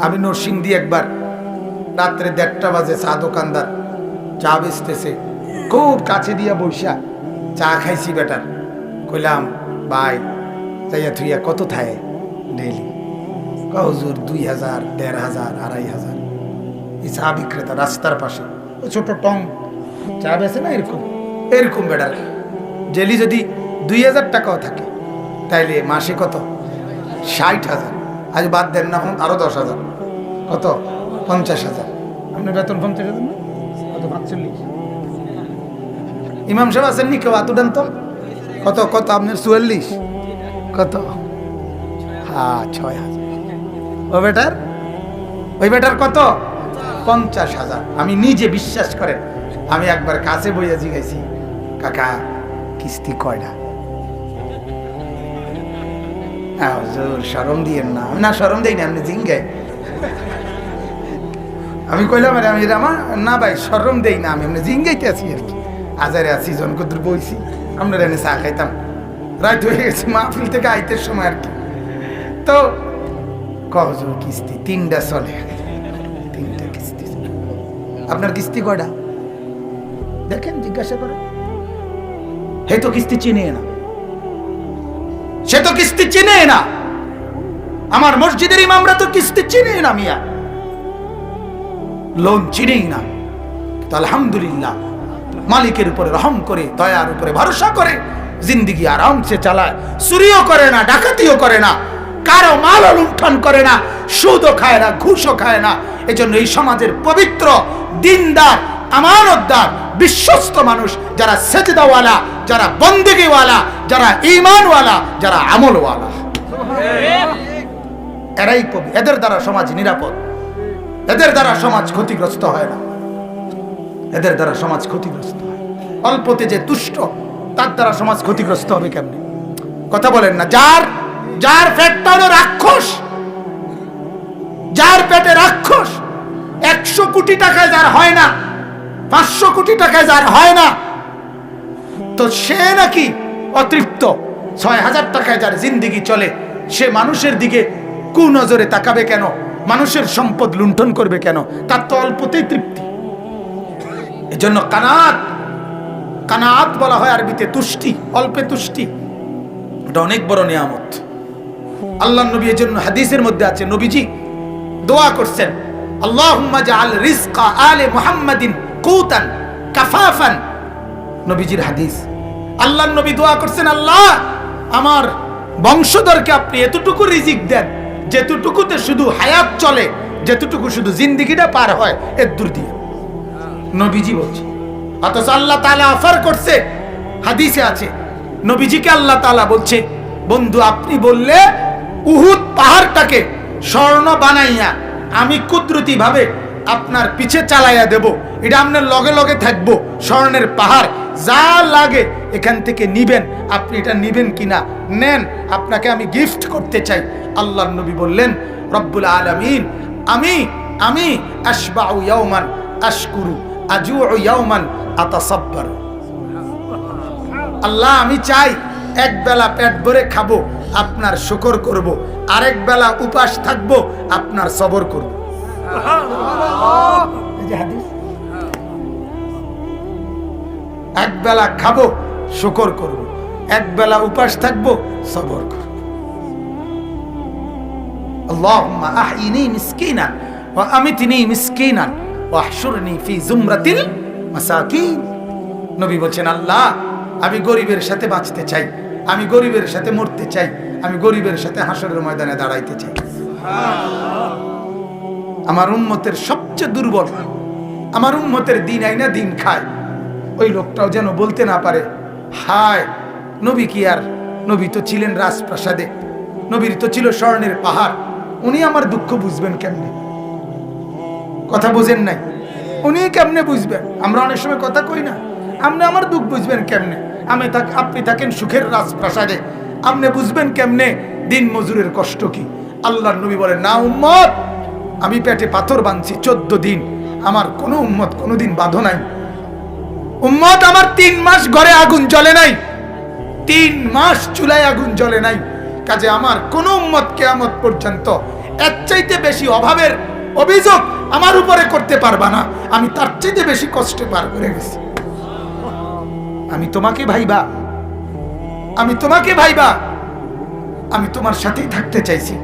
আমি নরসিংদী একবার রাত্রে 1:30 বাজে চা দোকানদার চা বেচতেছে, খুব কাছে দিয়া বৈশা চা খাইছি বেটার। কইলাম ভাই যাইয়া থুইয়া কত থায় ডেইলি? হুজুর 2000, 1500, 2500। এই চা বিক্রেতা রাস্তার পাশে ও ছোট টং চা বেছে না, এরকম এরকম বেটার ডেলি যদি 2000 টাকাও থাকে তাইলে মাসে কত? 60,000। আজ বাদ দেন না, এখন আরো 10,000, কত? 50,000। আপনার বেতন 50,000 না? কত? 45। ইমাম সাহেব আছেন নি কেউ? এত দেন তো। কত কত আপনার? 44। কত? হ্যাঁ 6,000। ওই বেটার কত? 50,000। আমি নিজে বিশ্বাস করেন, আমি একবার কাছে বইয়া জিগাইছি, কাকা কিস্তি কয়টা? শরম দিয়েন না। না শরম দেই না, আপনি জিঙ্গাই। আমি কইলাম আরে আমি আমার না ভাই শরম দেই না, আমি আপনি জিঙ্গাইতে আছি আর কি। আজারে আছি, জনকদ্র বইছি, আমরা এনে চা খাইতাম, রাত হয়ে গেছে মাহফিল থেকে আইতের সময় আর কি। তো কজন কিস্তি? 3টা চলে। 3টা কিস্তি। আপনার কিস্তি কয়টা দেখেন, জিজ্ঞাসা করেন। হে তো কিস্তি চিনে না, সে তো কিস্তি চিনে না। আমার মসজিদের ইমামরা তো কিস্তি চিনে না, মিয়া লোন চিনেই না। তো আলহামদুলিল্লাহ, মালিকের উপরে রহম করে, দয়ার উপরে ভরসা করে জিন্দিগি আরামসে চালায়। চুরিও করে না, ডাকাতিও করে না, কারো মাল লুণ্ঠন করে না, সুদও খায় না, ঘুষও খায় না। এজন্য এই সমাজের পবিত্র, দিনদার, আমানতদার, বিশ্বস্ত মানুষ যারা সেজদাওয়ালা, যারা বন্দেগীওয়ালা, যারা ঈমানওয়ালা, যারা আমলওয়ালা, এরাই পবিত্র। এদের দ্বারা সমাজ নিরাপদ, এদের দ্বারা সমাজ ক্ষতিগ্রস্ত হয় না, এদের দ্বারা সমাজ ক্ষতিগ্রস্ত হয়। অল্পতে যে তুষ্ট, তার দ্বারা সমাজ ক্ষতিগ্রস্ত হবে কেমনে? কথা বলেন না। যার পেটটা হলো রাক্ষস, যার পেটে রাক্ষস, 100 কোটি টাকায় যার হয় না, 500 কোটি টাকায় যার হয় না, তো সে নাকি অতৃপ্ত। 6,000 টাকায় যার জিন্দিগি চলে, সে মানুষের দিকে কুনজরে তাকাবে কেন? মানুষের সম্পদ লুণ্ঠন করবে কেন? তার তো অল্পতেই তৃপ্তি। এজন্য কানাত বলা হয় আরবিতে তুষ্টি, অল্পে তুষ্টি। এটা অনেক বড় নিয়ামত। আল্লাহর নবী এর জন্য হাদিসের মধ্যে আছে, নবীজি দোয়া করছেন, আল্লাহুম্মা জাআল রিজকা আলে মুহাম্মাদিন কুতান কাফাফান। নবীজির হাদিস, আল্লাহর নবী দোয়া করছেন, আল্লাহ আমার বংশধরকে আপনি এতটুকু রিজিক দেন যেতটুকুতে শুধু হায়াত চলে, যেতটুকু শুধু জিন্দেগিটা পার হয়, এর দূর দিয়ে। নবীজি বলছে, অথচ আল্লাহ তাআলা অফার করছে। হাদিসে আছে, নবীজিকে আল্লাহ তাআলা বলছে, বন্ধু আপনি বললে উহুদ পাহাড়টাকে স্বর্ণ বানাইয়া আমি কুদরতি ভাবে আপনার পিছে চালাইয়া দেব, এটা আপনার লগে লগে থাকবো, স্বর্ণের পাহাড়, যা লাগে এখান থেকে নিবেন, আপনি এটা নিবেন কিনা নেন, আপনাকে আমি গিফট করতে চাই। আল্লাহর নবী বললেন, রব্বুল আলামিন, আমি আশবাউ ইয়াওমান আশকুরু আজুউ ইয়াওমান আতাসাব্বার। আল্লাহ আমি চাই এক বেলা পেট ভরে খাবো, আপনার শুকর করব, আরেক বেলা উপাস থাকবো, আপনার সবর করব। এক বেলা খাবো, শুকর করব, এক বেলা উপাস থাকবো, সবর করব। আল্লাহুম্মা আহইনি মিসকিনান ওয়া আমিতনি মিসকিনান ওয়া আহশুরনি ফি জুমরাতিল মাসাকিন। নবী বলেন, আল্লাহ আমি গরিবের সাথে বাঁচতে চাই, আমি গরিবের সাথে মরতে চাই, আমি গরিবের সাথে হাসরের ময়দানে দাঁড়াইতে চাই। আমার উম্মতের সবচেয়ে দুর্বল, আমার উম্মতের দিন আইনা দিন খায়, ওই লোকটাও যেন বলতে না পারে, হায় নবী কি আর, নবী তো ছিলেন রাজপ্রাসাদে, নবীর তো ছিল স্বর্ণের পাহাড়, উনি আমার দুঃখ বুঝবেন কেমনে? কথা বুঝেন নাই? উনি কেমনে বুঝবেন? আমরা অনেক সময় কথা কই না, আপনি আমার দুঃখ বুঝবেন কেমনে? আপনি থাকেন সুখের রাজপ্রাসাদে, আপনি বুঝবেন কেমনে দিন মজুরের কষ্ট কি? আল্লাহর নবী বলেন, না উম্মত, আমি পেটে পাথর বাঁধছি 14 দিন, আমার কোনো উম্মত কোনোদিন বাঁধো নাই। উম্মত আমার 3 মাস ঘরে আগুন জ্বলে নাই, 3 মাস চুলায় আগুন জ্বলে নাই। কাজে আমার কোন উম্মত কিয়ামত পর্যন্ত এর চাইতে বেশি অভাবের অভিযোগ আমার উপরে করতে পারবা না। আমি তার চাইতে বেশি কষ্টে পার করে গেছি। আমি তোমাকে ভাইবা, আমি তোমাকে ভাইবা, আমি তোমার সাথেই থাকতে চাইছি,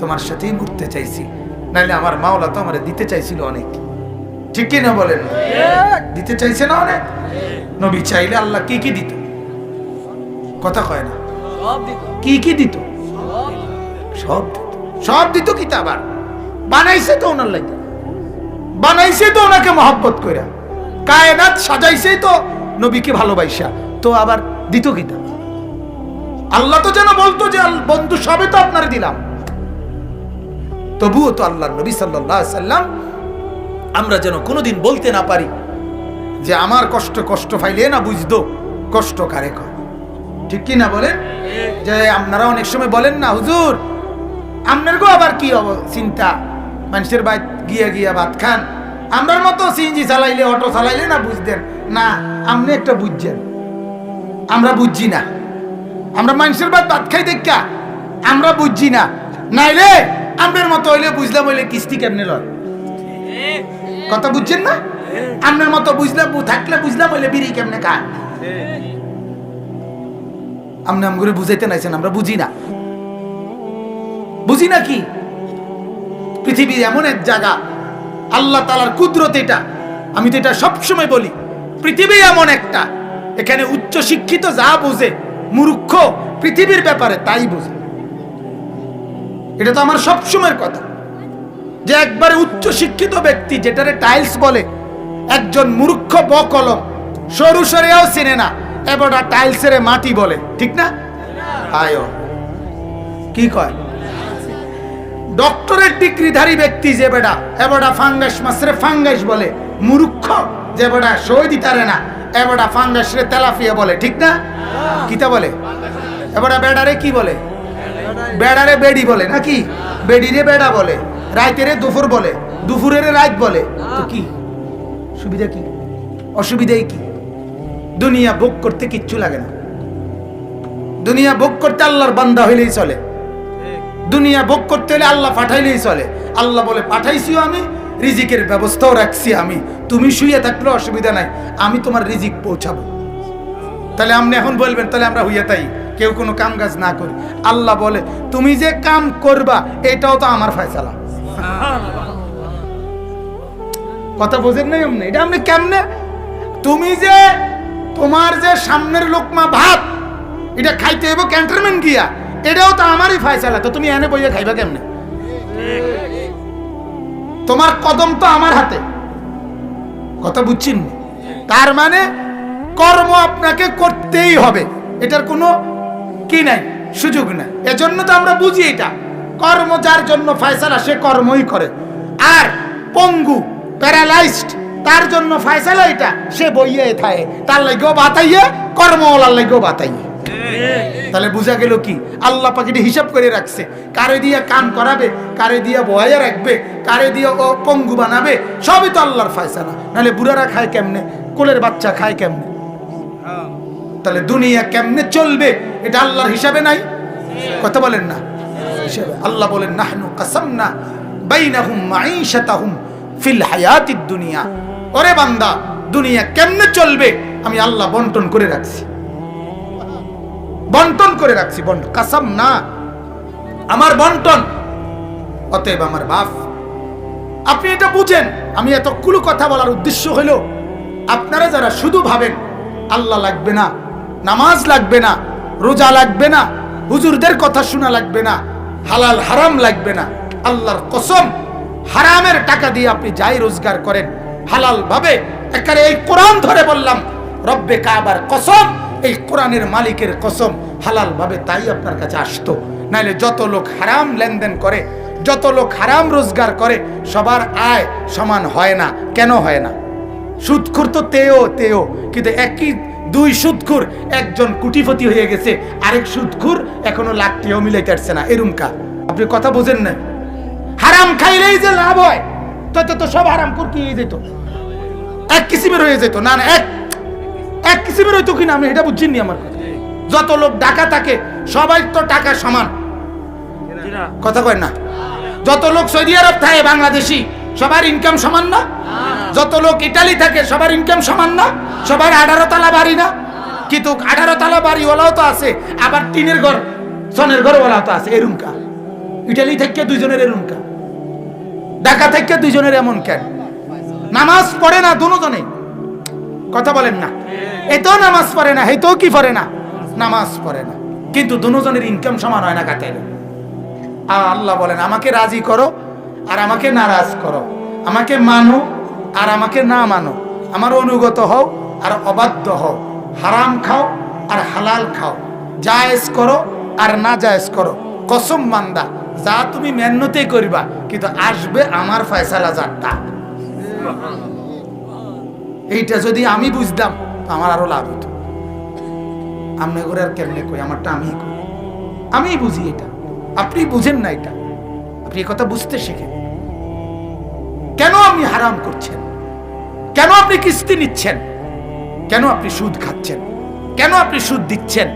তোমার সাথেই মরতে চাইছি। নাইলে আমার মাওলা তো আমারে দিতে চাইছিল অনেক, ঠিক কি না বলেন? দিতে চাইছে না অনেক। নবী চাইলে আল্লাহ কি কি দিত? কথা কয় না, কি কি দিত? সব দিত, সব দিত। কি তা আবার বানাইছে তো ওনার লাগে, বানাইছে তো ওনাকে মহব্বত কইরা, কায়নাত সাজাইছে তো নবীকে ভালোবাসা, তো আবার দিত কি তা? আল্লাহ তো যেন বলতো যে বন্ধু সবে তো আপনার দিলাম, তবুও তো আল্লাহ নবী সাল্লাল্লাহু আলাইহি সাল্লাম আমরা যেন কোনোদিন বলতে না পারি যে আমার কষ্ট কষ্ট পাইলে না বুঝতো কষ্ট কারে কয়, ঠিক কি না বলেন? যে আপনারা অনেক সময় বলেন না হুজুর আপনার গো আবার কি চিন্তা, মানুষের বাইত গিয়া গিয়া ভাত খান, আমরার মতো সিএনজি চালাইলে অটো চালাইলে না বুঝতেন না, আপনি একটা বুঝছেন, আমরা বুঝছি না। আমরা মানুষের বাইত ভাত খাই দেখা আমরা বুঝছি না, নাইলে আপনার মতো হইলে বুঝলাম, হইলে কিস্তি কেমনে লয়, কথা বুঝছেন না? আপনার মতো বুঝলাম থাকলে বুঝলাম, হইলে বিড়ি কেমনে খায়, আপনি আমগুলো বুঝাইতে নাইছেন, আমরা বুঝি না। বুঝি না কি? পৃথিবী এমন এক জায়গা, আল্লাহ তাআলার কুদরত এটা, আমি তো এটা সবসময় বলি, পৃথিবী এমন একটা, এখানে উচ্চ শিক্ষিত যা বোঝে, মূর্খ পৃথিবীর ব্যাপারে তাই বোঝে। এটা তো আমার সবসময়ের কথা, যে একবারে উচ্চ শিক্ষিত ব্যক্তি যেটারে টাইলস বলে, একজন মূর্খ বকলম সরু সরেও চিনে না, এবারটা টাইলসের মাটি বলে, ঠিক না? আয়ো কি কয়? ডক্টরেট ডিগ্রিধারী ব্যক্তি যে বেটা এবারটা ফাঙ্গাস মাছরে ফাঙ্গাস বলে, মূর্খ যে বেটা সই দিতারে না এবারটা ফাঙ্গাস রে তেলাপিয়া বলে, ঠিক না? কিতা বলে? এবারটা বেড়ারে কি বলে? বেড়ারে বেড়ি বলে নাকি? বেড়িরে বেড়া বলে, রাইতেরে দুপুর বলে, দুপুরের রাত বলে। তো কি সুবিধা কি, অসুবিধাই কি? দুনিয়া ভোগ করতে কিচ্ছু লাগে না, দুনিয়া ভোগ করতে আল্লাহর বান্দা হইলেই চলে, দুনিয়া ভোগ করতে হলে আল্লাহ পাঠাইলেই চলে। আল্লাহ বলে পাঠাইছিও আমি, রিজিকের ব্যবস্থাও রাখছি আমি, তুমি শুয়ে থাকলে অসুবিধা নাই, আমি তোমার রিজিক পৌঁছাবো। তাহলে আপনি এখন বলবেন তাহলে আমরা হইয়া তাই কেউ কোনো কাম কাজ না করি। আল্লাহ বলে তুমি যে কাম করবা এটাও তো আমার ফয়সালা। কথা বোঝেন নাই আপনি? এটা আপনি কেমনে, তুমি যে তোমার যে সামনের লোকমা ভাত এটা খাইতে হইব ক্যান্টনমেন্ট গিয়া, এটাও তো আমারই ফয়সালা, তো তুমি এনে বইয়া খাইবা কেমনে? তোমার কদম তো আমার হাতে, কথা বুঝছেন? তার মানে কর্ম আপনাকে করতেই হবে, এটার কোনো কি নাই, সুযোগ নাই। এজন্য তো আমরা বুঝি এটা কর্ম যার জন্য ফয়সালা সে কর্মই করে, আর পঙ্গু প্যারালাইজড তার জন্য ফয়সালা এটা, সে বইয়ে থাকে, তার লাগেও বাতাইয়ে কর্মওয়ালার লাগেও বাতাইয়ে। তাহলে বুঝা গেল কি আল্লাহ পাক এটা হিসাব করে রাখছে, কারে দিয়ে কাম করাবে, কারে দিয়ে বয়া রাখবে, কারে দিয়ে ও পঙ্গু বানাবে, সবই তো আল্লাহর ফয়সালা। নাহলে বুড়ারা খায় কেমনে, কোলের বাচ্চা খায় কেমনে? তাহলে দুনিয়া কেমনে চলবে এটা আল্লাহর হিসাবে নাই, কথা বলেন না? হিসাবে। আল্লাহ বলেন নাহনু কাসামনা বাইনাহুম মাঈশাতাহুম ফিল হায়াতিদ দুনিয়া, ওরে বান্দা দুনিয়া কেমনে চলবে আমি আল্লাহ বন্টন করে রাখছি, বন্টন করে রাখছি, কাসাম না আমার বন্টন। অতএব আমার বাপ আপনি এটা বুঝেন, আমি এতগুলো কথা বলার উদ্দেশ্য হলো আপনারা যারা শুধু ভাবেন আল্লাহ লাগবে না, নামাজ লাগবে না, রোজা লাগবে না, হুজুরদের কথা শোনা লাগবে না, হালাল হারাম লাগবে না, আল্লাহর কসম হারামের টাকা দিয়ে আপনি যাই রোজগার করেন হালাল ভাবে, একেবারে এই কোরআন ধরে বললাম রব্বে কাবার কসম, এই কোরআনের মালিকের কসম, হালাল ভাবে তাই আপনার কাছে আসতো। নাইলে যত লোক হারাম লেনদেন করে, যত লোক হারাম রোজগার করে, সবার আয় সমান হয় না। কেন হয় না? সুদখোর তো তেও, কিন্তু একই দুই সুদখোর, একজন কোটিপতি হয়ে গেছে, আরেক সুদখোর এখনো লাখটিও মিলাইতে পারছে না, এরকম কা? আপনি কথা বোঝেন না? হারাম খাইলেই যে লাভ হয় তো সব হারাম কর কি হয়ে যেত, এক কিসিমের হয়ে যেত না, এক কিসিমের হইতো কিনা আমি এটা বুঝিনি। আমার কথা, যত লোক ডাকা থাকে সবাই তো টাকা সমান, কথা কয় না? যত লোক সৌদি আরব থাকে বাংলাদেশি সবার ইনকাম সমান না? যত লোক ইটালি থাকে সবার ইনকাম সমান না? সবার 18 তলা বাড়ি না? কিন্তু 18 তলা বাড়িওয়ালাও তো আছে, আবার টিনের ঘর সনের ঘরওয়ালাও তো আছে। এরুমকা ইটালি থেকে দুইজনের এরুমকা, ঢাকা থেকে দুইজনের এমন কেন? নামাজ পড়ে না দুজনে, কথা বলেন না? এতো নামাজ পড়ে না, হেতো কি পড়ে না? নামাজ পড়ে না, কিন্তু দুজনের ইনকাম সমান হয় না কাতে। আল্লাহ বলেন আমাকে রাজি করো আর আমাকে নারাজ করো, আমাকে মানো আর আমাকে না মানো, আমার অনুগত হও আর অবাধ্য হও, হারাম খাও আর হালাল খাও, জায়েজ করো আর না জায়েজ করো। কসম বান্দা, যা তুমি মেহনতেই করিবা, কিন্তু আসবে আমার ফয়সালা যারটা। এইটা যদি আমি বুঝতাম আমার আরো লাভ হতো। আমি করে আর কেমনে কই, আমারটা আমি করি, আমি বুঝি এটা, আপনি বুঝেন না এটা। আপনি কথা বুঝতে শেখেন। কেন আপনি হারাম করছেন? কেন আপনি কিস্তি নিচ্ছেন? কেন আপনি সুদ খাচ্ছেন? কেন আপনি সুদ দিচ্ছেন?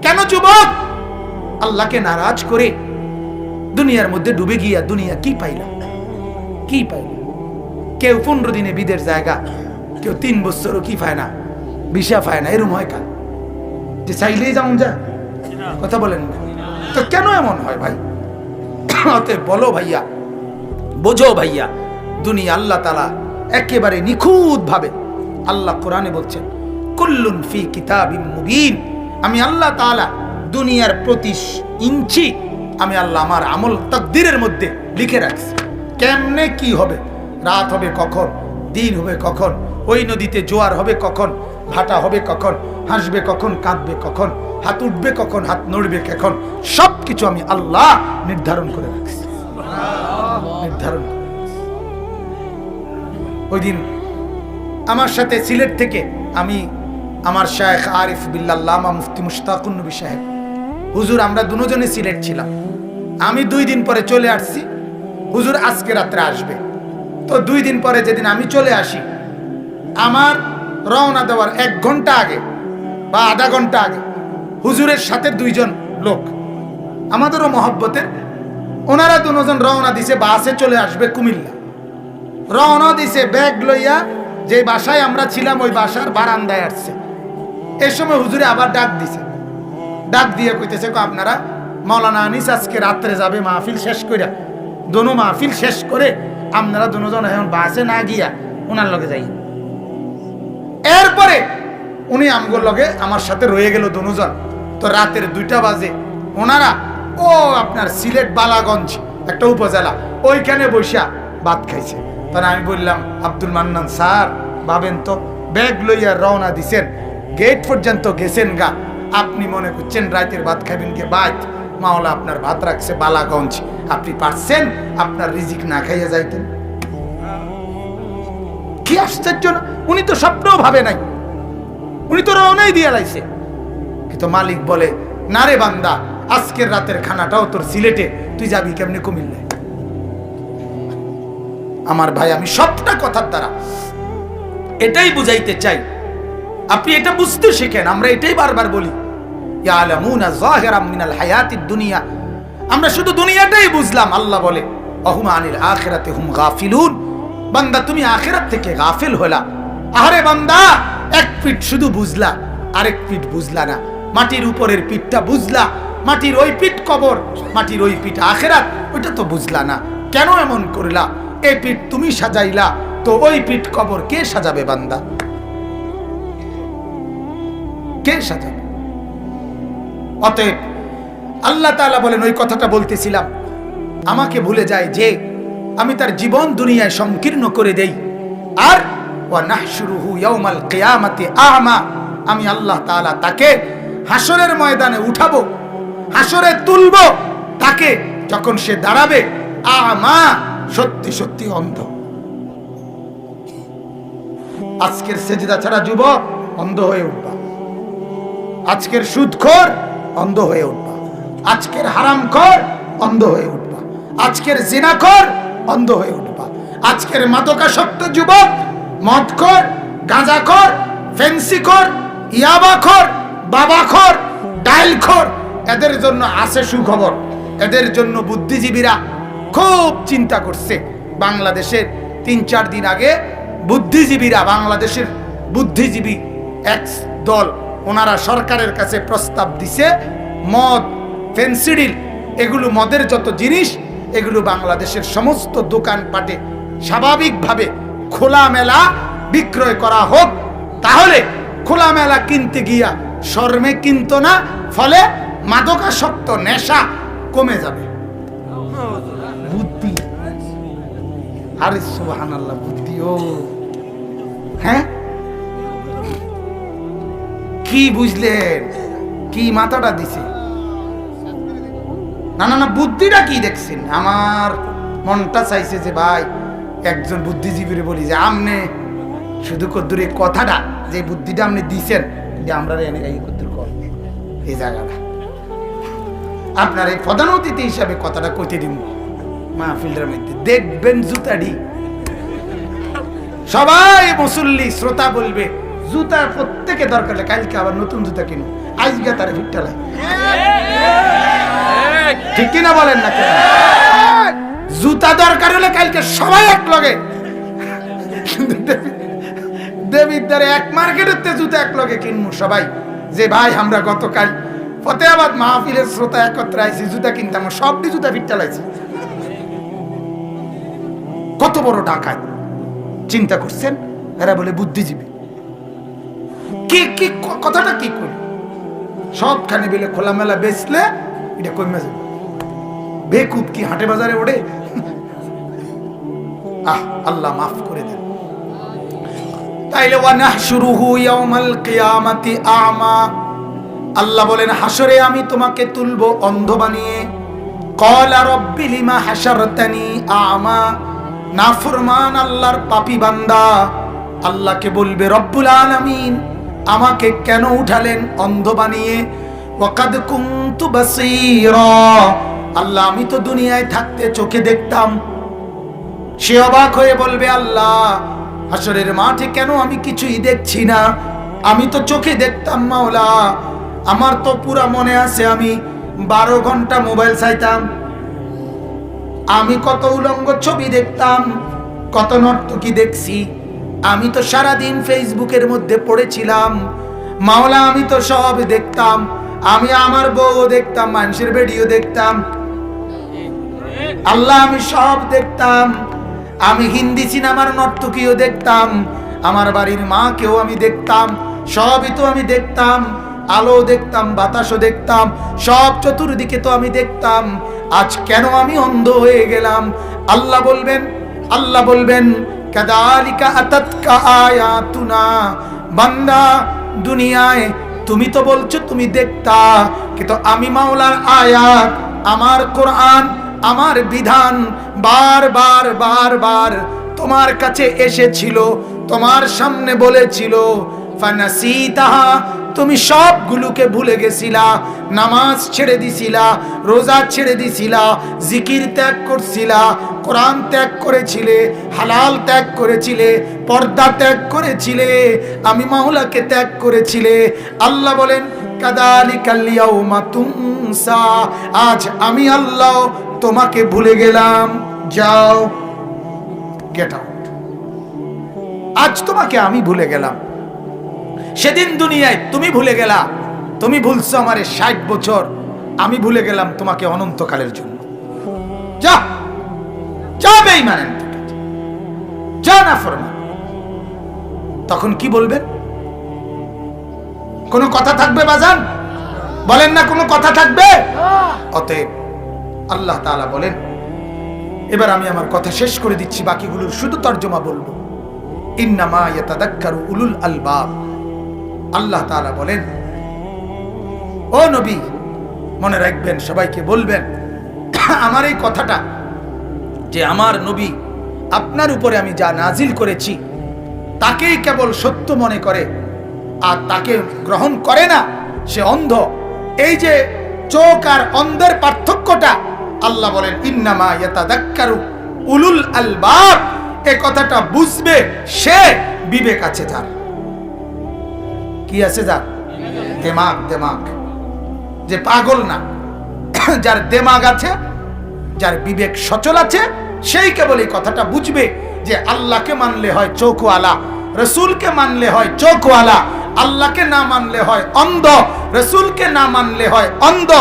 কেন যুবক আল্লাহকে নারাজ করে দুনিয়ার মধ্যে ডুবে গিয়া দুনিয়া কি পাইলা? কি পাইলা? কেউ 15 দিনে বিদের জায়গা, কেউ 3 বছরও কি পায় না, ভিসা পায় না। এরম হয় কাল যে চাইলেই যেমন যা, কথা বলেন না তো কেন এমন হয় ভাই? অতএব বলো ভাইয়া, বোঝো ভাইয়া, দুনিয়া আল্লাহ তাআলা একেবারে নিখুঁত ভাবে, আল্লাহ কোরআনে বলছেন কুল্লুন ফি কিতাবিম মুবিন। আমি আল্লাহ তাআলা দুনিয়ার প্রতি ইঞ্চি আমি আল্লাহ আমার আমল তাকদীরের মধ্যে লিখে রাখছি। কেমনে কি হবে, রাত হবে কখন, দিন হবে কখন, ওই নদীতে জোয়ার হবে কখন, ভাটা হবে কখন, হাসবে কখন, কাঁদবে কখন, হাত উঠবে কখন, হাত নড়বে কখন, সবকিছু আমি আল্লাহ নির্ধারণ করে রাখছি। নির্ধারণ করে রাখছি। ওই দিন আমার সাথে সিলেট থেকে আমি, আমার শায়েখ আরিফ বিল্লাহ আল্লামা মুফতি মুশতাকুন নবী সাহেব হুজুর, আমরা দুজনে সিলেট ছিলাম। আমি 2 দিন পরে চলে আসছি, হুজুর আজকে রাত্রে আসবে। তো 2 দিন পরে যেদিন আমি চলে আসি, আমার রওনা দেওয়ার 1 ঘন্টা আগে বা আধা ঘন্টা আগে হুজুরের সাথে 2 জন লোক আমাদেরও মহব্বতের, ওনারা 2 জন রওনা দিছে, বাসে চলে আসবে কুমিল্লা। রওনা দিছে ব্যাগ লইয়া, যে বাসায় আমরা ছিলাম ওই বাসার বারান্দায় আসছে। এই সময় হুজুরে আবার ডাক দিছে, ডাক দিয়ে কইতেছে আপনারা মাওলানা আনিস আজকে রাত্রে যাবে মাহফিল শেষ কইরা, দোনো মাহফিল শেষ করে আপনারা 2 জন এখন বাসে না গিয়া ওনার লগে যাই। এরপরে উনি আমগোর লগে আমার সাথে রয়ে গেল 2 জন। তো রাতের 2টা বাজে ওনারা ও আপনার সিলেট বালাগঞ্জ একটা উপজেলা, ওইখানে বসা ভাত খাইছে। তখন আমি বললাম আব্দুল মান্নান স্যার, ভাবেন তো ব্যাগ লইয়া রওনা দিছেন, গেট পর্যন্ত গেছেন গা, আপনি মনে করছেন রাতের ভাত খাবেন কে? বাইত মাওলা আপনার ভাত রাখছে বালাগঞ্জ, আপনি পারছেন আপনার রিজিক না খাইয়া যাইতেন? কি আশ্চর্য না! উনি তো স্বপ্নও ভাবে নাই, উনি তো রওনাই দিয়ে লাইছে। কিন্তু মালিক বলে না রে বান্দা, আজকের রাতের খানাটাও তোর সিলেটে, তুই যাবি কেমনে কুমিল্লায়? আমার ভাই, আমি সবটা কথার দ্বারা এটাই বুঝাইতে চাই, আপনি এটা বুঝতে শিখেন। আমরা এটাই বারবার বলি, ইয়ালামুনা যাহিরাম মিনাল হায়াতিদ দুনিয়া, আমরা শুধু দুনিয়াটাই বুঝলাম। আল্লাহ বলে অহুম আনিল আখিরাতি হুম গাফিলুন, বান্দা তুমি আখিরাত থেকে গাফিল হলা। আরে বান্দা, 1 পিঠ শুধু বুঝলা, আরেক পিঠ বুঝলা না। মাটির উপরের পিঠটা বুঝলা, মাটির ওই পিঠ কবর, মাটির ওই পিঠ আখিরাত, ওইটা তো বুঝলা না। কেন এমন করলা? এই পিঠ তুমি সাজাইলা, তো ওই পিঠ কবর কে সাজাবে বান্দা? কে সাজাবে? অতএব আল্লাহ তাআলা বলেন, ওই কথাটা বলতেছিলাম, আমাকে ভুলে যায় যে আমি তার জীবন দুনিয়ায় সংকীর্ণ করে দেই। আর ওয়া নাহশুরুহু ইয়াউমাল কিয়ামাতি আ'মা, আমি আল্লাহ তাআলা তাকে হাসরের ময়দানে উঠাবো, হাসরে তুলবো তাকে, যখন সে দাঁড়াবে আ'মা, সত্যি সত্যি অন্ধ। আজকের সেজদা ছাড়া যুবক অন্ধ হয়ে উঠবা, আজকের সুদখোর অন্ধ হয়ে উঠবা, আজকের হারামখোর অন্ধ হয়ে উঠবা, আজকের জিনাখোর অন্ধ হয়ে উঠবা, আজকের মাদকাসক্ত যুবক, মদখোর, গাঁজাখোর, ফেন্সিখোর, ইয়াবাখোর, বাবাখোর, ডাইলখোর, এদের জন্য আছে সুখবর। এদের জন্য বুদ্ধিজীবীরা খুব চিন্তা করছে। বাংলাদেশের 3-4 দিন আগে বুদ্ধিজীবীরা, বাংলাদেশের বুদ্ধিজীবী এক দল, ওনারা সরকারের কাছে প্রস্তাব দিছে মদ, ফেন্সিডিল, এগুলো মদের যত জিনিস এগুলো বাংলাদেশের সমস্ত দোকানপাটে স্বাভাবিকভাবে খোলামেলা বিক্রয় করা হোক। তাহলে খোলামেলা কিনতে গিয়া শর্মে কিনতো না, ফলে মাদকাসক্ত নেশা কমে যাবে। বুদ্ধি, আরে সুবহানাল্লাহ, বুদ্ধি। ও হ্যাঁ, কি বুঝলেন? কি মাথাটা দিছে? না না না, বুদ্ধিটা কি দেখছেন? আমার মনটা চাইছে যে ভাই একজন বুদ্ধিজীবীর বলি যে আমনে শুধু কদ্দুরে কথাটা, যে বুদ্ধিটা আপনি দিছেন, যে আমরা এই কদ্দুর কর এই জায়গাটা আপনার এই প্রধান অতিথি হিসাবে কথাটা কইতে দিব মাহফিলের মধ্যে। দেখবেন জুতাডি সবাই মুসল্লি শ্রোতা বলবে জুতা প্রত্যেকে দরকার, কালকে আবার নতুন জুতা কিনো, আজকে তার ফিটটালাই। ঠিক কিনা বলেন না? কেন জুতা দরকার হলে কালকে সবাই এক লগে, দেবিদ্বারে এক মার্কেটের জুতা এক লগে কিনবো সবাই, যে ভাই আমরা গতকাল ফতেহাবাদ মাহফিলের শ্রোতা একত্রে আইছি, জুতা কিনতাম, সবটি জুতা ফিটটালাইছি। কত বড় ডাকাত চিন্তা করছেন? এরা বলে বুদ্ধিজীবী। কি কি কথাটা কি করি? সবখানে বেলে খোলামেলা বেচলে এটা কমে যাবে। বেকুব কি হাটে বাজারে ওঠে? আল্লাহ মাফ করে দেন। তাইলে ওয়ানাহশুরুহু ইয়াউমাল কিয়ামাতি আ'মা, আল্লাহ বলেন হাসরে আমি তোমাকে তুলবো অন্ধ বানিয়ে। ক্বালা রাব্বি লিমা হাশারতানি আ'মা, নাফরমান আল্লাহর পাপী বান্দা আল্লাহকে বলবে রব্বুল আলামিন আমাকে কেন উঠালেন অন্ধ বানিয়ে? ওয়াকাদ কুনতু বাসীরা, আল্লাহ আমি তো দুনিয়ায় থাকতে চোখে দেখতাম। সে অবাক হয়ে বলবে আল্লাহ হাসরের মাঠে কেন আমি কিছুই দেখছি না? আমি তো চোখে দেখতাম মাওলা, আমার তো পুরা মনে আছে আমি 12 ঘন্টা মোবাইল চাইতাম, আমি কত উলঙ্গ ছবি দেখতাম, কত নর্তকী দেখছি, আমি তো সারাদিন ফেসবুকের মধ্যে পড়েছিলাম মাওলা, আমি তো সব দেখতাম, আমি আমার বউ দেখতাম, মানুষের ভিডিও দেখতাম, আল্লাহ আমি সব দেখতাম, আমি হিন্দি সিনেমার নর্তকীও দেখতাম, আমার বাড়ির মাকেও আমি দেখতাম, সবই তো আমি দেখতাম, আলো দেখতাম, বাতাসও দেখতাম, সব চতুর্দিকে তো আমি দেখতাম, আজ কেন আমি অন্ধ হয়ে গেলাম? আল্লাহ বলবেন কাযালিকা আতাতকা আয়াতুনা, বান্দা দুনিয়ায় তুমি তো বলছো তুমি দেখতা, কিন্তু আমি মাওলার আয়াত, আমার কোরআন, আমার বিধান বার তোমার কাছে এসেছিল, তোমার সামনে বলেছিল, ফানাসিতাহা, তুমি সবগুলোকে ভুলে গেছিলা, নামাজ ছেড়ে দিছিলা, রোজা ছেড়ে দিছিলা, জিকির ত্যাগ করছিলা, কোরআন ত্যাগ করেছিলে, হালাল ত্যাগ করেছিলে, পর্দা ত্যাগ করেছিলে, আমি মাওলাকে ত্যাগ করেছিলে। আল্লাহ বলেন কাযালিকাল ইয়াউমা তুনসা, আজ আমি আল্লাহ তোমাকে ভুলে গেলাম, যাও গেট আউট, আজ তোমাকে আমি ভুলে গেলাম। সেদিন দুনিয়ায় তুমি ভুলে গেলা, তুমি ভুলছো আমারে 60 বছর, আমি ভুলে গেলাম তোমাকে অনন্তকালের জন্য। যা যা বেঈমান, যা নাফরমান। তখন কি বলবেন? কোনো কথা থাকবে বাজান? বলেন না কোনো কথা থাকবে? অতএব আল্লাহ তাআলা বলেন, এবার আমি আমার কথা শেষ করে দিচ্ছি, বাকিগুলোর শুধু তর্জমা বলবো। ইন্নামা ইয়াতাযাক্কারু উলুল আলবাব, আল্লাহ তাআলা বলেন ও নবী মনে রাখবেন, সবাইকে বলবেন আমার এই কথাটা, যে আমার নবী আপনার উপরে আমি যা নাজিল করেছি তাকেই কেবল সত্য মনে করে, আর তাকে গ্রহণ করে না সে অন্ধ। এই যে চোখ আর অন্ধের পার্থক্যটা আল্লাহ বলেন ইন্নামা ইয়াতাযাক্কারু উলুল আলবাব, এই কথাটা বুঝবে সে বিবেক আছে যার। কি আছে যার? দেমাগ। যে পাগল না, যার দেমাগ আছে যার বিবেক সচল আছে সেই কেবল এই কথাটা বুঝবে যে আল্লাহকে মানলে হয় চোখওয়ালা, রসুলকে মানলে হয় চোখওয়ালা, আল্লাহকে না মানলে হয় অন্ধ, রসুলকে না মানলে হয় অন্ধ।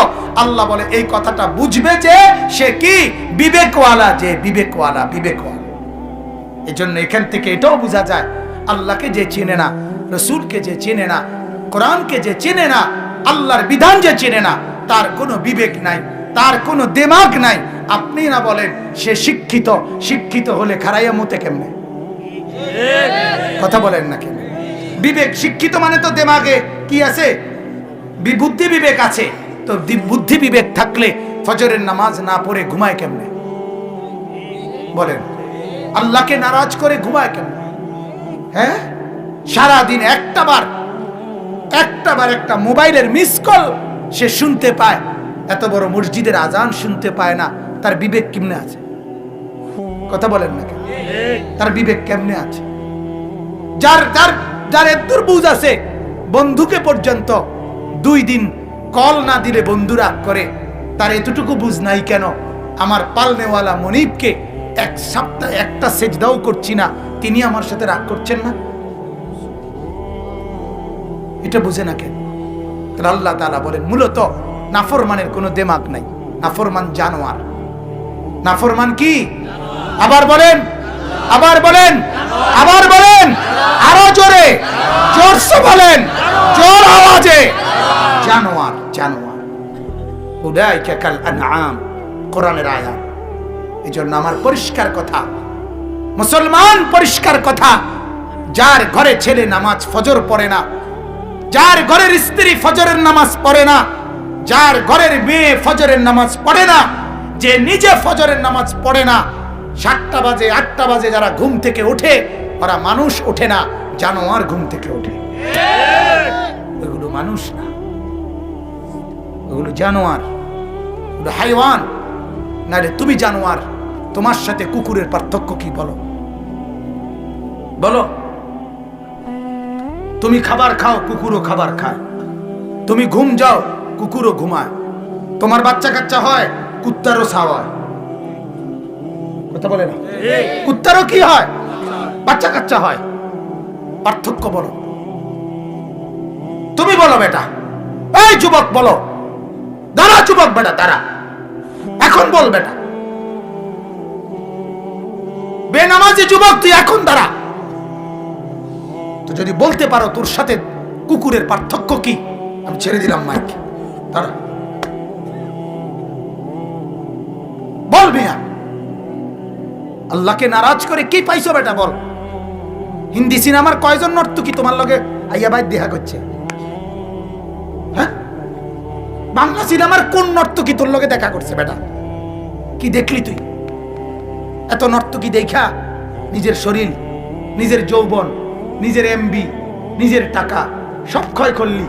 আল্লাহ বলে এই কথাটা বুঝবে যে সে কি বিবেকওয়ালা, যে বিবেকওয়ালা, বিবেকওয়ালা। এই জন্য এখান থেকে এটাও বোঝা যায় আল্লাহকে যে চেনে না, রসুলকে যে চেনে না, কোরআনকে যে চেনে না, আল্লাহর বিধান যে চেনে না, তার কোনো বিবেক নাই, তার কোনো দিমাগ নাই। আপনি না বলেন সে শিক্ষিত, শিক্ষিত হলে খারাইয়া মতে কেমনে? কথা বলেন না কেন? বিবেক, শিক্ষিত মানে তো দিমাগে কি আছে? বুদ্ধি বিবেক আছে। তো বুদ্ধি বিবেক থাকলে ফজরের নামাজ না পড়ে ঘুমায় কেমনে? বলেন, আল্লাহকে নারাজ করে ঘুমায় কেমনে? হ্যাঁ, সারাদিন একটাবার একটা মোবাইলের মিস কল সে শুনতে পায়, এত বড় মসজিদের আজান শুনতে পায় না, তার বিবেক কেমনে আছে? কথা বলেন না কেন? তার বিবেক কেমনে আছে? যার এত বুঝ আছে, বন্ধুকে পর্যন্ত 2 দিন কল না দিলে বন্ধু রাগ করে, তার এতটুকু বুঝ নাই কেন আমার পালনেওয়ালা মনিবকে 1 সপ্তাহ একটা সেজদাও করছি না, তিনি আমার সাথে রাগ করছেন না? এটা বুঝে না কেন? তাহলে আল্লাহ তাআলা বলেন মূলত নাফরমানের কোনো দিমাগ নাই, নাফরমান জানোয়ার। নাফরমান কি? আবার বলেন, আবার বলেন, আবার বলেন, আরো জোরে, জোরসে বলেন, জোর আওয়াজে, জানোয়ার, জানোয়ার। উলাইকা কাল আনআম, কোরআনের আয়াত। এজন্য আমার পরিষ্কার কথা, মুসলমান পরিষ্কার কথা, যার ঘরে ছেলে নামাজ ফজর পড়ে না, যার ঘরের স্ত্রী ফজরের নামাজ পড়ে না, যার ঘরের মেয়ে ফজরের নামাজ পড়ে না, যে নিজে ফজরের নামাজ পড়ে না, 7টা বাজে 8টা বাজে যারা ঘুম থেকে ওঠে, ওরা মানুষ ওঠে না, জানোয়ার ঘুম থেকে ওঠে। ওগুলো মানুষ না, ওগুলো জানোয়ার, ওগুলো হাইওয়ান। নারে তুমি জানোয়ার, তোমার সাথে কুকুরের পার্থক্য কি বলো? বলো। তুমি খাবার খাও, কুকুরও খাবার খায়। তুমি ঘুম যাও, কুকুরও ঘুমায়। তোমার বাচ্চা কাচ্চা হয়, কুত্তারও ছাওয়ায়। কথা বলে না? কুত্তারও কি হয়? বাচ্চা কাচ্চা হয়। পার্থক্য বলো। তুমি বলো বেটা, এই যুবক বলো, দাঁড়া যুবক বেটা, দাঁড়া, এখন বল বেটা। বেনামাজি যুবক তুই এখন দাঁড়া। তো যদি বলতে পারো তোর সাথে কুকুরের পার্থক্য কি, আমি ছেড়ে দিলাম মাইক, দাঁড়া, বল মিয়া। আল্লাহকে নারাজ করে কি পাইছো বেটা বল। হিন্দি সিনেমার কয়জন নর্তকী তোমার লগে আইয়া বাইর দেখা করছে? হ্যাঁ, বাংলা সিনেমার কোন নর্তকী তোর লগে দেখা করছে বেটা? কি দেখলি তুই? এত নর্তকী দেখা নিজের শরীর, নিজের যৌবন, নিজের এমবি, নিজের টাকা সব ক্ষয় করলি।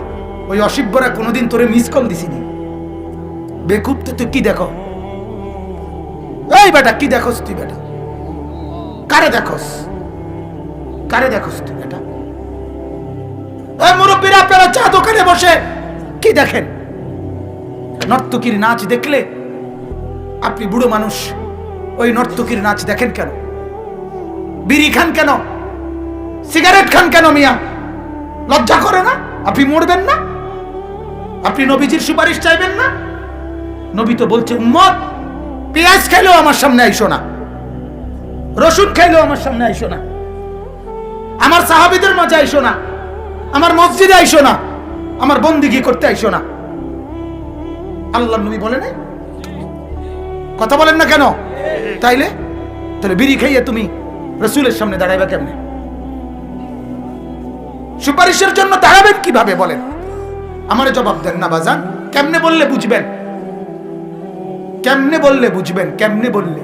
ওই অসিব্যরা কোনোদিন তোরে মিস কল দিছিনি? বেকুব তো তুই কি দেখো? এই বেটা কি দেখোস তুই বেটা? কারে দেখোস? কারে দেখোস তুই বেটা? এই মুরব্বীরা আপনারা চা দোকানে বসে কি দেখেন? নর্তকীর নাচ দেখলে আপনি বুড়ো মানুষ, ওই নর্তকীর নাচ দেখেন কেন? বিড়ি খান কেন? সিগারেট খান কেন মিয়া? লজ্জা করে না? আপনি মরবেন না? আপনি নবীজির সুপারিশ চাইবেন না? নবী তো বলছে উম্মত পেঁয়াজ খাইলেও আমার সামনে আইসো না, রসুন খাইলেও আমার সামনে আইসো না, আমার সাহাবীদের মাঝে আইসো না, আমার মসজিদে আইসো না, আমার বন্দিগি করতে আইসো না। আল্লাহর নবী বলে নাই? কথা বলেন না কেন? তাইলে তাহলে বিড়ি খাইয়ে তুমি রসুলের সামনে দাঁড়াইবা কেমনে? সুপারিশের জন্য দাঁড়াবেন কিভাবে বলেন? আমারে জবাব দেন না বাজান। কেমনে বললে বুঝবেন? কেমনে বললে বুঝবেন? কেমনে বললে?